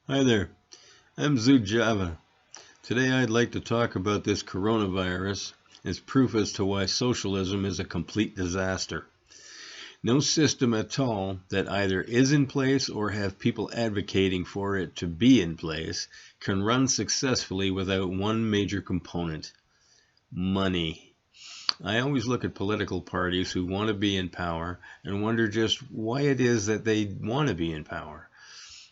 Hi there, I'm Zoo Java. Today I'd like to talk about this coronavirus as proof as to why socialism is a complete disaster. No system at all that either is in place or have people advocating for it to be in place can run successfully without one major component: money. I always look at political parties who want to be in power and wonder just why it is that they want to be in power.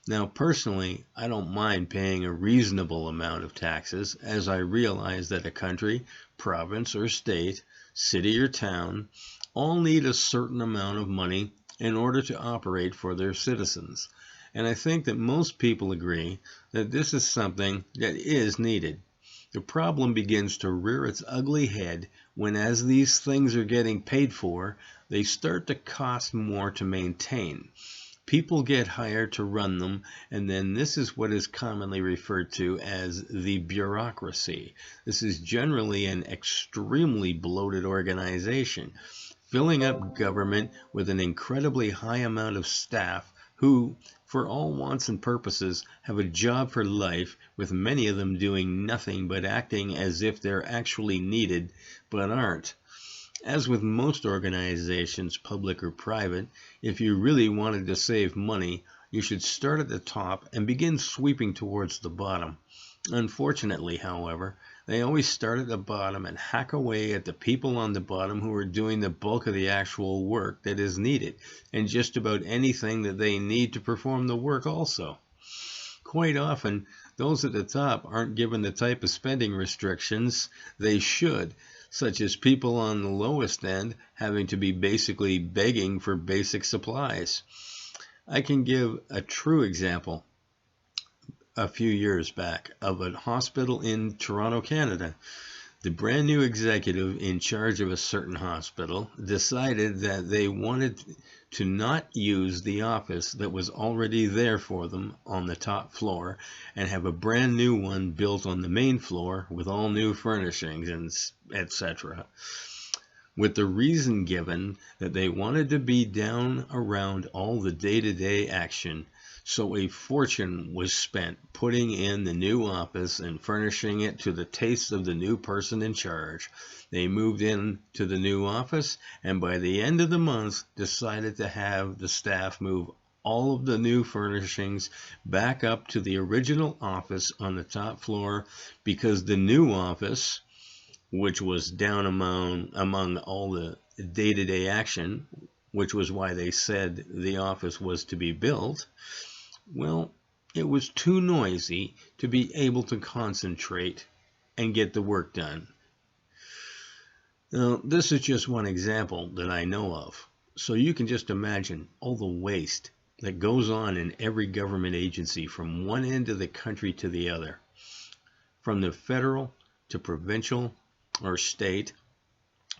Now, personally, I don't mind paying a reasonable amount of taxes, as I realize that a country, province or state, city or town, all need a certain amount of money in order to operate for their citizens. And I think that most people agree that this is something that is needed. The problem begins to rear its ugly head when, as these things are getting paid for, they start to cost more to maintain. People get hired to run them, and then this is what is commonly referred to as the bureaucracy. This is generally an extremely bloated organization, filling up government with an incredibly high amount of staff who, for all wants and purposes, have a job for life, with many of them doing nothing but acting as if they're actually needed, but aren't. As with most organizations, public or private, if you really wanted to save money, you should start at the top and begin sweeping towards the bottom. Unfortunately, however, they always start at the bottom and hack away at the people on the bottom who are doing the bulk of the actual work that is needed, and just about anything that they need to perform the work also. Quite often, those at the top aren't given the type of spending restrictions they should, such as people on the lowest end having to be basically begging for basic supplies. I can give a true example a few years back of a hospital in Toronto, Canada. The brand new executive in charge of a certain hospital decided that they wanted to not use the office that was already there for them on the top floor and have a brand new one built on the main floor with all new furnishings and etc. With the reason given that they wanted to be down around all the day-to-day action. So a fortune was spent putting in the new office and furnishing it to the taste of the new person in charge. They moved in to the new office, and by the end of the month decided to have the staff move all of the new furnishings back up to the original office on the top floor, because the new office, which was down among all the day-to-day action, which was why they said the office was to be built, well, it was too noisy to be able to concentrate and get the work done. Now, this is just one example that I know of, so you can just imagine all the waste that goes on in every government agency from one end of the country to the other, from the federal to provincial or state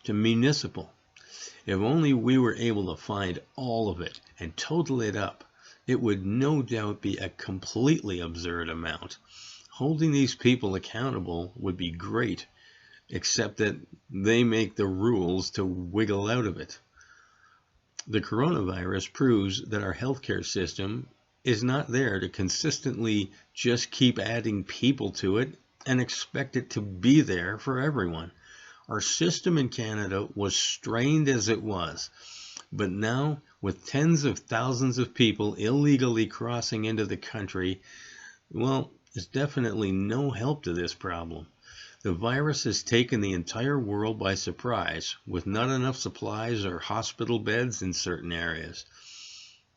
to municipal. If only we were able to find all of it and total it up, it would no doubt be a completely absurd amount. Holding these people accountable would be great, except that they make the rules to wiggle out of it. The coronavirus proves that our healthcare system is not there to consistently just keep adding people to it and expect it to be there for everyone. Our system in Canada was strained as it was, but now, with tens of thousands of people illegally crossing into the country, well, it's definitely no help to this problem. The virus has taken the entire world by surprise, with not enough supplies or hospital beds in certain areas.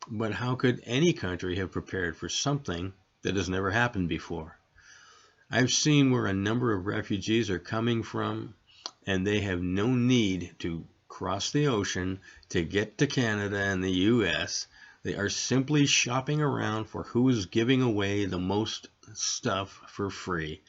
But how could any country have prepared for something that has never happened before? I've seen where a number of refugees are coming from, and they have no need to cross the ocean to get to Canada and the US. They are simply shopping around for who is giving away the most stuff for free.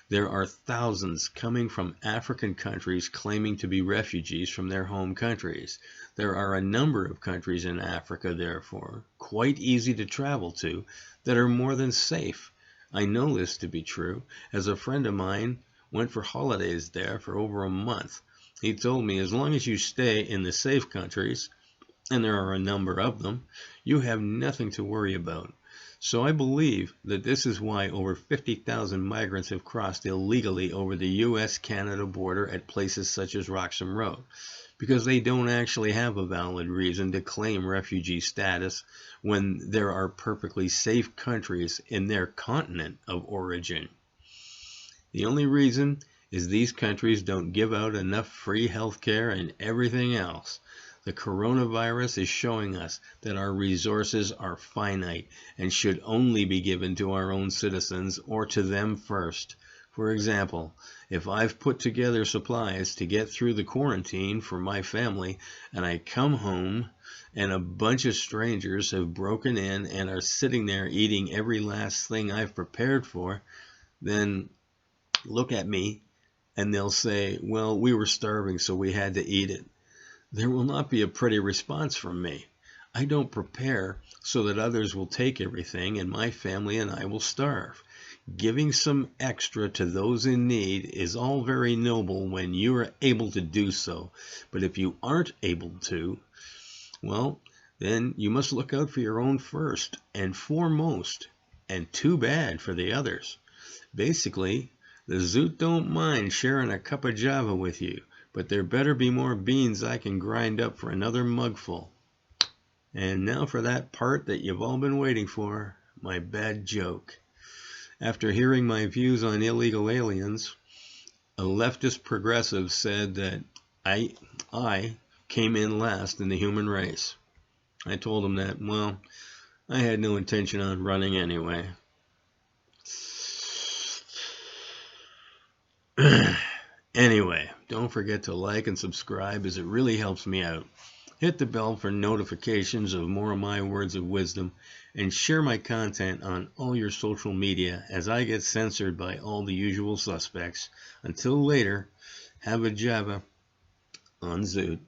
There are thousands coming from African countries claiming to be refugees from their home countries. There are a number of countries in Africa, therefore, quite easy to travel to, that are more than safe. I know this to be true, as a friend of mine went for holidays there for over a month. He told me, as long as you stay in the safe countries, and there are a number of them, you have nothing to worry about. So I believe that this is why over 50,000 migrants have crossed illegally over the US-Canada border at places such as Roxham Road, because they don't actually have a valid reason to claim refugee status when there are perfectly safe countries in their continent of origin. The only reason is these countries don't give out enough free health care and everything else. The coronavirus is showing us that our resources are finite and should only be given to our own citizens or to them first. For example, if I've put together supplies to get through the quarantine for my family and I come home and a bunch of strangers have broken in and are sitting there eating every last thing I've prepared for, then look at me and they'll say, well, we were starving so we had to eat it. There will not be a pretty response from me. I don't prepare so that others will take everything and my family and I will starve. Giving some extra to those in need is all very noble when you are able to do so, but if you aren't able to, well, then you must look out for your own first and foremost, and too bad for the others. Basically, the Zoot don't mind sharing a cup of Java with you, but there better be more beans I can grind up for another mugful. And now for that part that you've all been waiting for, my bad joke. After hearing my views on illegal aliens, a leftist progressive said that I came in last in the human race. I told him that, well, I had no intention on running anyway. Anyway, don't forget to like and subscribe as it really helps me out. Hit the bell for notifications of more of my words of wisdom and share my content on all your social media as I get censored by all the usual suspects. Until later, have a Java on Zoot.